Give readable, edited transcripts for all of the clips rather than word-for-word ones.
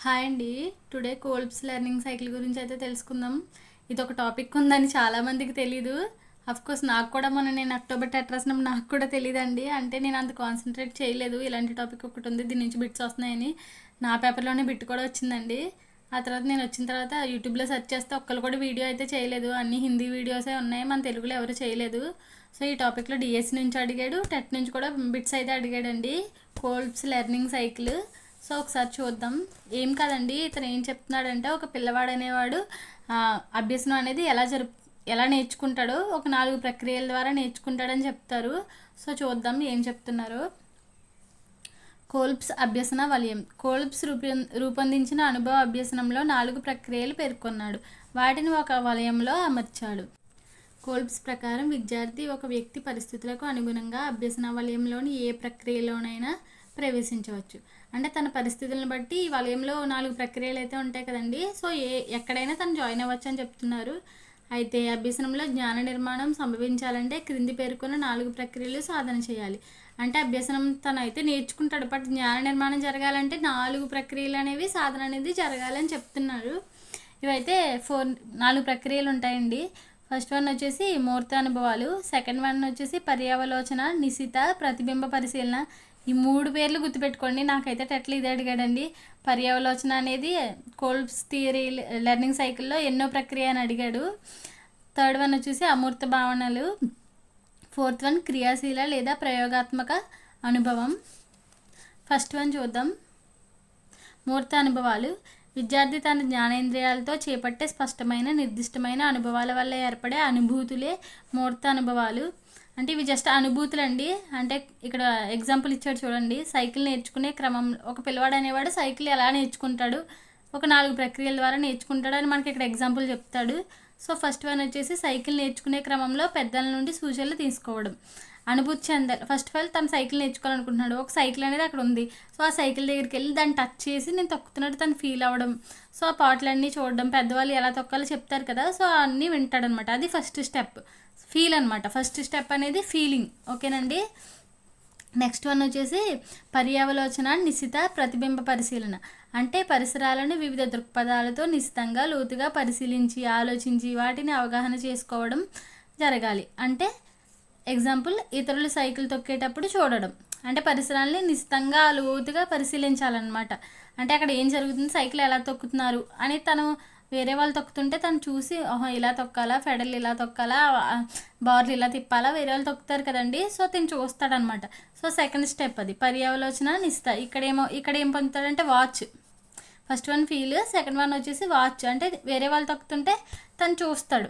Hi అండి. Today కోల్బ్స్ learning cycle గురించి అయితే తెలుసుకుందాం. ఇది ఒక టాపిక్ ఉందని చాలామందికి తెలీదు. కోర్స్ నాకు కూడా నేను అక్టోబర్ టెట్ రాసినప్పుడు నాకు కూడా తెలియదండి. అంటే నేను అంత కాన్సన్ట్రేట్ చేయలేదు. ఇలాంటి టాపిక్ ఒకటి ఉంది, దీని నుంచి బిట్స్ వస్తున్నాయని నా పేపర్లోనే బిట్ కూడా వచ్చిందండి. ఆ తర్వాత నేను వచ్చిన తర్వాత యూట్యూబ్లో సెర్చ్ చేస్తే ఒక్కరు కూడా వీడియో అయితే చేయలేదు. అన్ని హిందీ వీడియోసే ఉన్నాయి, మన తెలుగులో ఎవరు చేయలేదు. సో ఈ టాపిక్లో డిఎస్సి నుంచి అడిగాడు, టెట్ నుంచి కూడా బిట్స్ అయితే అడిగాడండి. కోల్బ్స్ లెర్నింగ్ సైకిల్. సో ఒకసారి చూద్దాం. ఏం కాదండి, ఇతను ఏం చెప్తున్నాడంటే ఒక పిల్లవాడు అనేవాడు అభ్యసనం అనేది ఎలా నేర్చుకుంటాడో ఒక 4 ప్రక్రియల ద్వారా నేర్చుకుంటాడని చెప్తారు. సో చూద్దాం ఏం చెప్తున్నారు. కోల్బ్స్ అభ్యసన వలయం. కోల్బ్స్ రూపొందించిన అనుభవ అభ్యసనంలో 4 ప్రక్రియలు పేర్కొన్నాడు. వాటిని ఒక వలయంలో అమర్చాడు. కోల్బ్స్ ప్రకారం విద్యార్థి ఒక వ్యక్తి పరిస్థితులకు అనుగుణంగా అభ్యసన వలయంలోని ఏ ప్రక్రియలోనైనా ప్రవేశించవచ్చు. అంటే తన పరిస్థితులను బట్టి ఈ వలయంలో 4 ప్రక్రియలు అయితే ఉంటాయి కదండి. సో ఎక్కడైనా తను జాయిన్ అవ్వచ్చు అని చెప్తున్నారు. అయితే అభ్యసనంలో జ్ఞాన నిర్మాణం సంభవించాలంటే క్రింది పేర్కొన్న 4 ప్రక్రియలు సాధన చేయాలి. అంటే అభ్యసనం తను అయితే నేర్చుకుంటాడు, బట్ జ్ఞాన నిర్మాణం జరగాలంటే 4 ప్రక్రియలు అనేవి సాధన అనేది జరగాలని చెప్తున్నారు. ఇవైతే 4 ప్రక్రియలు ఉంటాయండి. ఫస్ట్ వన్ వచ్చేసి మూర్త అనుభవాలు, సెకండ్ వన్ వచ్చేసి పర్యావలోచన, నిశిత, ప్రతిబింబ పరిశీలన. ఈ 3 పేర్లు గుర్తుపెట్టుకోండి. నాకైతే టెట్లో ఇదే అడిగాడండి. పర్యావలోచన అనేది కోల్బ్స్ థియరీ లెర్నింగ్ సైకిల్లో ఎన్నో ప్రక్రియ అని అడిగాడు. థర్డ్ వన్ వచ్చేసి అమూర్త భావనలు. ఫోర్త్ వన్ క్రియాశీల లేదా ప్రయోగాత్మక అనుభవం. ఫస్ట్ వన్ చూద్దాం. మూర్త అనుభవాలు. విద్యార్థి తన జ్ఞానేంద్రియాలతో చేపట్టే స్పష్టమైన నిర్దిష్టమైన అనుభవాల వల్ల ఏర్పడే అనుభూతులే మూర్త అనుభవాలు. అంటే ఇవి జస్ట్ అనుభూతులు అండి. అంటే ఇక్కడ ఎగ్జాంపుల్ ఇచ్చాడు చూడండి. సైకిల్ నేర్చుకునే క్రమంలో ఒక పిల్లవాడు అనేవాడు సైకిల్ ఎలా నేర్చుకుంటాడు, ఒక 4 ప్రక్రియల ద్వారా నేర్చుకుంటాడు అని మనకి ఇక్కడ ఎగ్జాంపుల్ చెప్తాడు. సో ఫస్ట్ వన్ వచ్చేసి సైకిల్ నేర్చుకునే క్రమంలో పెద్దల నుండి సూచనలు తీసుకోవడం. అనుభూతి చెందాలి. ఫస్ట్ ఆఫ్ ఆల్ తను సైకిల్ నేర్చుకోవాలనుకుంటున్నాడు. ఒక సైకిల్ అనేది అక్కడ ఉంది. సో ఆ సైకిల్ దగ్గరికి వెళ్ళి దాన్ని టచ్ చేసి నేను తొక్కుతున్నట్టు తను ఫీల్ అవ్వడం. సో ఆ పాటలన్నీ చూడడం, పెద్దవాళ్ళు ఎలా తొక్కాలో చెప్తారు కదా, సో అన్నీ వింటాడనమాట. అది ఫస్ట్ స్టెప్, ఫీల్ అనమాట. ఫస్ట్ స్టెప్ అనేది ఫీలింగ్. ఓకేనండి. నెక్స్ట్ వన్ వచ్చేసి పర్యావలోచన, నిశిత, ప్రతిబింబ పరిశీలన. అంటే పరిసరాలను వివిధ దృక్పథాలతో నిశితంగా లోతుగా పరిశీలించి ఆలోచించి వాటిని అవగాహన చేసుకోవడం జరగాలి. అంటే ఎగ్జాంపుల్, ఇతరులు సైకిల్ తొక్కేటప్పుడు చూడడం. అంటే పరిసరాలని నిశితంగా లోతుగా పరిశీలించాలన్నమాట. అంటే అక్కడ ఏం జరుగుతుంది, సైకిల్ ఎలా తొక్కుతున్నారు అని తను వేరే వాళ్ళు తొక్కుతుంటే తను చూసి ఓహో ఇలా తొక్కాలా, ఫెడల్ ఇలా తొక్కాలా, బార్లు ఇలా తిప్పాలా, వేరే వాళ్ళు తొక్కుతారు కదండి. సో తను చూస్తాడనమాట. సో సెకండ్ స్టెప్ అది పర్యావలోచన, నిశిత. ఇక్కడ ఏం పొందుతాడంటే watch. First one feel, second one వచ్చేసి వాచ్. అంటే వేరే వాళ్ళు తొక్కుతుంటే తను చూస్తాడు.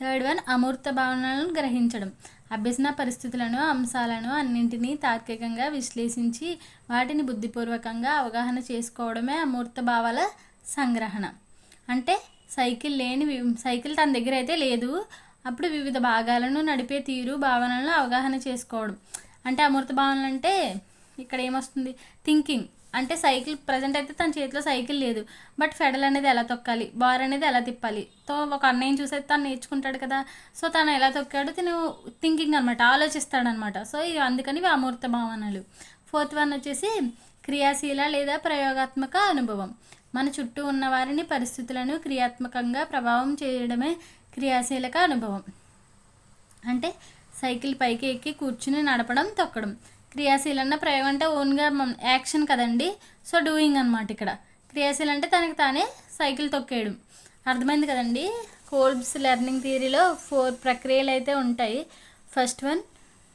థర్డ్ వన్ అమూర్త భావనలను గ్రహించడం. అభ్యసన పరిస్థితులను, అంశాలను అన్నింటినీ తార్కికంగా విశ్లేషించి వాటిని బుద్ధిపూర్వకంగా అవగాహన చేసుకోవడమే అమూర్త భావాల సంగ్రహణ. అంటే సైకిల్ తన దగ్గర అయితే లేదు, అప్పుడు వివిధ భాగాలను నడిపే తీరు, భావనలను అవగాహన చేసుకోవడం. అంటే అమూర్త భావనలు అంటే ఇక్కడ ఏమొస్తుంది, థింకింగ్. అంటే సైకిల్ ప్రజెంట్ అయితే తన చేతిలో సైకిల్ లేదు, బట్ ఫెడల్ అనేది ఎలా తొక్కాలి, బార్ అనేది ఎలా తిప్పాలి, తో ఒక అన్నయ్యని చూసి తను నేర్చుకుంటాడు కదా. సో తను ఎలా తొక్కాడు, తను థింకింగ్ అనమాట, ఆలోచిస్తాడనమాట. సో ఇవి అందుకని ఇవి అమూర్త భావనలు. ఫోర్త్ వన్ వచ్చేసి క్రియాశీల లేదా ప్రయోగాత్మక అనుభవం. మన చుట్టూ ఉన్న వారిని, పరిస్థితులను క్రియాత్మకంగా ప్రభావం చేయడమే క్రియాశీలక అనుభవం. అంటే సైకిల్ పైకి ఎక్కి కూర్చుని నడపడం, తొక్కడం. క్రియాశీలన్న ప్రయోగం అంటే ఓన్గా యాక్షన్ కదండి. సో డూయింగ్ అనమాట. ఇక్కడ క్రియాశీల అంటే తనకి తానే సైకిల్ తొక్కేయడం. అర్థమైంది కదండి. కోల్బ్స్ లెర్నింగ్ థియరీలో 4 ప్రక్రియలు అయితే ఉంటాయి. ఫస్ట్ వన్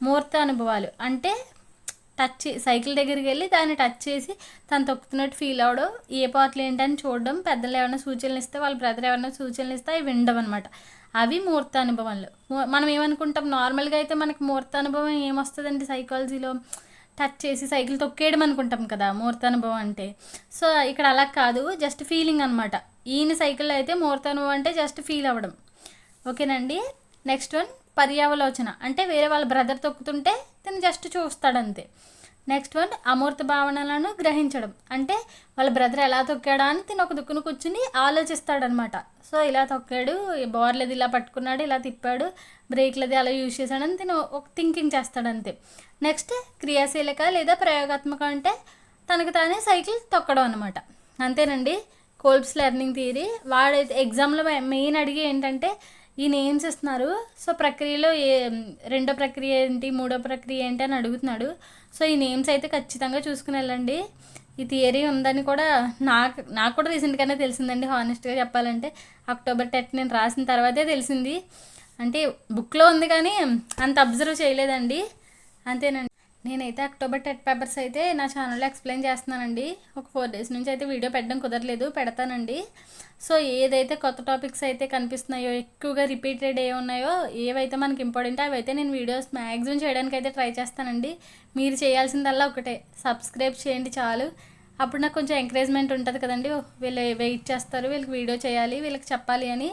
మూర్త అనుభవాలు. అంటే సైకిల్ దగ్గరికి వెళ్ళి దాన్ని టచ్ చేసి తను తొక్కుతున్నట్టు ఫీల్ అవ్వడం, ఏ పార్ట్లు ఏంటని చూడడం, పెద్దలు ఏమైనా సూచనలు ఇస్తే, వాళ్ళ బ్రదర్ ఏమైనా సూచనలు ఇస్తే అవి వినడం అనమాట. అవి మూర్త అనుభవాలు. మనం ఏమనుకుంటాం, నార్మల్గా అయితే మనకి మూర్త అనుభవం ఏమొస్తుందండి, సైకాలజీలో టచ్ చేసి సైకిల్ తొక్కేయడం అనుకుంటాం కదా మూర్త అనుభవం అంటే. సో ఇక్కడ అలా కాదు, జస్ట్ ఫీలింగ్ అనమాట. ఈయన సైకిల్లో అయితే మూర్త అనుభవం అంటే జస్ట్ ఫీల్ అవ్వడం. ఓకేనండి. నెక్స్ట్ వన్ పర్యావలోచన. అంటే వేరే వాళ్ళ బ్రదర్ తొక్కుతుంటే తను జస్ట్ చూస్తాడంతే. నెక్స్ట్ వన్ అమూర్త భావనలను గ్రహించడం. అంటే వాళ్ళ బ్రదర్ ఎలా తొక్కాడా అని తిను ఒక దుక్కును కూర్చుని ఆలోచిస్తాడనమాట. సో ఇలా తొక్కాడు, బార్లది ఇలా పట్టుకున్నాడు, ఇలా తిప్పాడు, బ్రేక్లది అలా యూజ్ చేశాడని తిను ఒక థింకింగ్ చేస్తాడంతే. నెక్స్ట్ క్రియాశీలక లేదా ప్రయోగాత్మక అంటే తనకు తానే సైకిల్ తొక్కడం అనమాట. అంతేనండి. కోల్బ్స్ లెర్నింగ్ థియరీ వాడైతే ఎగ్జామ్లో మెయిన్ అడిగి ఏంటంటే ఈ నేమ్స్ ఇస్తున్నారు. సో ప్రక్రియలో రెండో ప్రక్రియ ఏంటి, మూడో ప్రక్రియ ఏంటి అని అడుగుతున్నాడు. సో ఈ నేమ్స్ అయితే ఖచ్చితంగా చూసుకుని వెళ్ళండి. ఈ థియరీ ఉందని కూడా నాకు కూడా రీసెంట్గానే తెలిసిందండి. హానెస్ట్గా చెప్పాలంటే అక్టోబర్ 10 నేను రాసిన తర్వాతే తెలిసింది. అంటే బుక్లో ఉంది కానీ అంత అబ్జర్వ్ చేయలేదండి. అంతేనండి. నేనైతే అక్టోబర్ 10 పేపర్స్ అయితే నా ఛానల్లో ఎక్స్ప్లెయిన్ చేస్తున్నానండి. ఒక 4 డేస్ నుంచి అయితే వీడియో పెట్టడం కుదరలేదు, పెడతానండి. సో ఏదైతే కొత్త టాపిక్స్ అయితే కనిపిస్తున్నాయో, ఎక్కువగా రిపీటెడ్ ఏ ఉన్నాయో, ఏవైతే మనకి ఇంపార్టెంట్ అవైతే నేను వీడియోస్ మ్యాక్సిమం చేయడానికి అయితే ట్రై చేస్తానండి. మీరు చేయాల్సిందల్లా ఒకటే, సబ్స్క్రైబ్ చేయండి చాలు. అప్పుడు నాకు కొంచెం ఎంకరేజ్మెంట్ ఉంటుంది కదండి. వీళ్ళు వెయిట్ చేస్తారు, వీళ్ళకి వీడియో చేయాలి, వీళ్ళకి చెప్పాలి అని.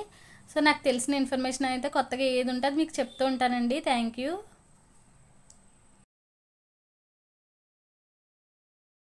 సో నాకు తెలిసిన ఇన్ఫర్మేషన్ అయితే కొత్తగా ఏది ఉంటే అది మీకు చెప్తూ ఉంటానండి. Thank you.